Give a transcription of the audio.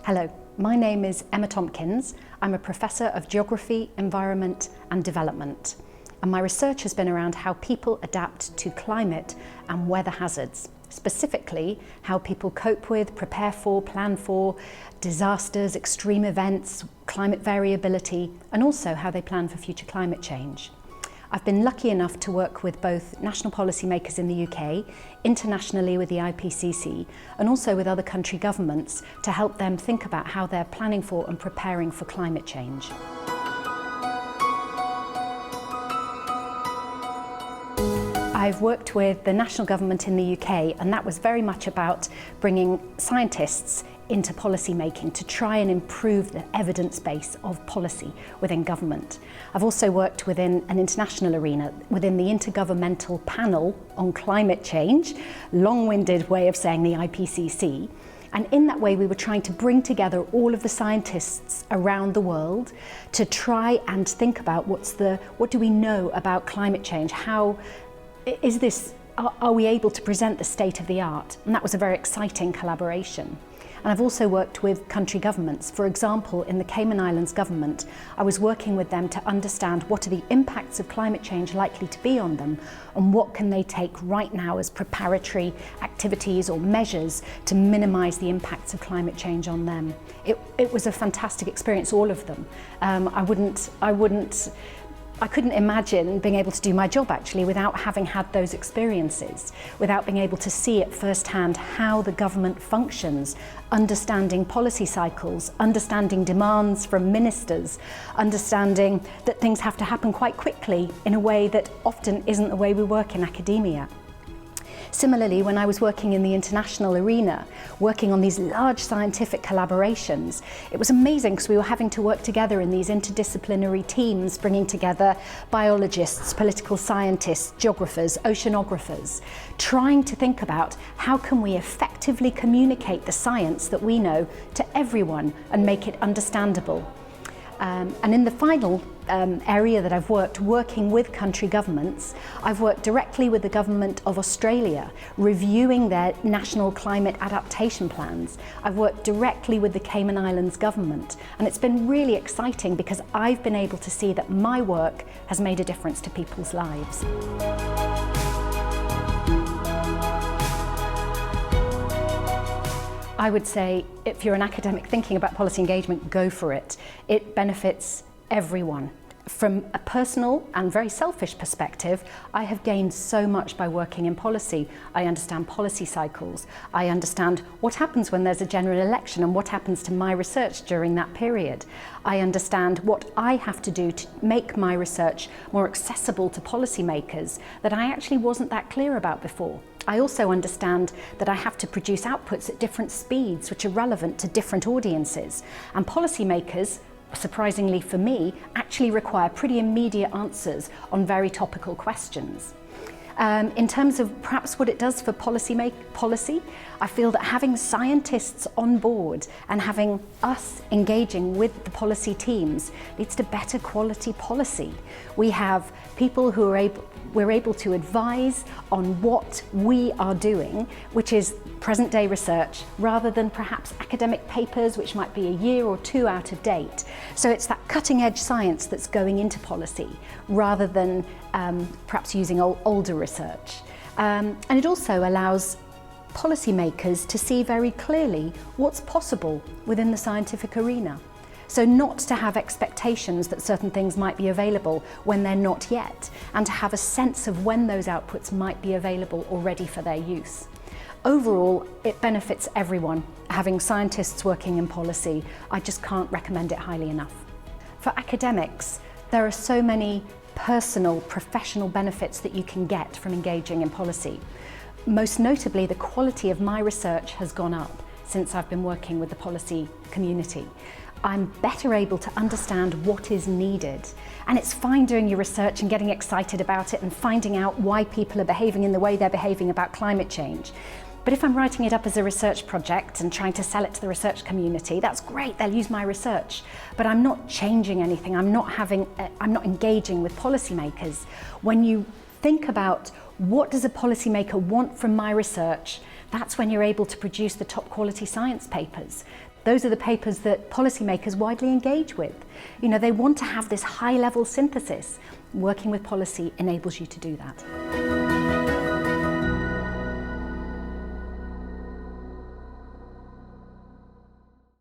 Hello, my name is Emma Tompkins. I'm a Professor of Geography, Environment and Development, and my research has been around how people adapt to climate and weather hazards, specifically how people cope with, prepare for, plan for disasters, extreme events, climate variability, and also how they plan for future climate change. I've been lucky enough to work with both national policymakers in the UK, internationally with the IPCC, and also with other country governments to help them think about how they're planning for and preparing for climate change. I've worked with the national government in the UK, and that was very much about bringing scientists into policy making to try and improve the evidence base of policy within government. I've also worked within an international arena, within the Intergovernmental Panel on Climate Change, long-winded way of saying the IPCC. And in that way, we were trying to bring together all of the scientists around the world to try and think about what do we know about climate change? How is this, are we able to present the state of the art? And that was a very exciting collaboration. And I've also worked with country governments. For example, in the Cayman Islands government, I was working with them to understand what are the impacts of climate change likely to be on them, and what can they take right now as preparatory activities or measures to minimise the impacts of climate change on them. It was a fantastic experience, all of them. I couldn't imagine being able to do my job actually without having had those experiences, without being able to see at first hand how the government functions, understanding policy cycles, understanding demands from ministers, understanding that things have to happen quite quickly in a way that often isn't the way we work in academia. Similarly, when I was working in the international arena, working on these large scientific collaborations, it was amazing because we were having to work together in these interdisciplinary teams, bringing together biologists, political scientists, geographers, oceanographers, trying to think about how can we effectively communicate the science that we know to everyone and make it understandable. And in the final area that I've working with country governments, I've worked directly with the government of Australia, reviewing their national climate adaptation plans. I've worked directly with the Cayman Islands government, and it's been really exciting because I've been able to see that my work has made a difference to people's lives. I would say if you're an academic thinking about policy engagement, go for it. It benefits everyone. From a personal and very selfish perspective, I have gained so much by working in policy. I understand policy cycles. I understand what happens when there's a general election and what happens to my research during that period. I understand what I have to do to make my research more accessible to policymakers that I actually wasn't that clear about before. I also understand that I have to produce outputs at different speeds which are relevant to different audiences, and policymakers, surprisingly for me, actually require pretty immediate answers on very topical questions. In terms of perhaps what it does for policy, I feel that having scientists on board and having us engaging with the policy teams leads to better quality policy. We have people who we're able to advise on what we are doing, which is present day research, rather than perhaps academic papers which might be a year or two out of date. So it's that cutting edge science that's going into policy rather than perhaps using older research. And it also allows policymakers to see very clearly what's possible within the scientific arena. So not to have expectations that certain things might be available when they're not yet, and to have a sense of when those outputs might be available or ready for their use. Overall, it benefits everyone. Having scientists working in policy, I just can't recommend it highly enough. For academics, there are so many personal, professional benefits that you can get from engaging in policy. Most notably, the quality of my research has gone up since I've been working with the policy community. I'm better able to understand what is needed. And it's fine doing your research and getting excited about it and finding out why people are behaving in the way they're behaving about climate change. But if I'm writing it up as a research project and trying to sell it to the research community, that's great, they'll use my research. But I'm not changing anything, I'm not engaging with policymakers. When you think about what does a policymaker want from my research, that's when you're able to produce the top quality science papers. Those are the papers that policymakers widely engage with. You know, they want to have this high-level synthesis. Working with policy enables you to do that.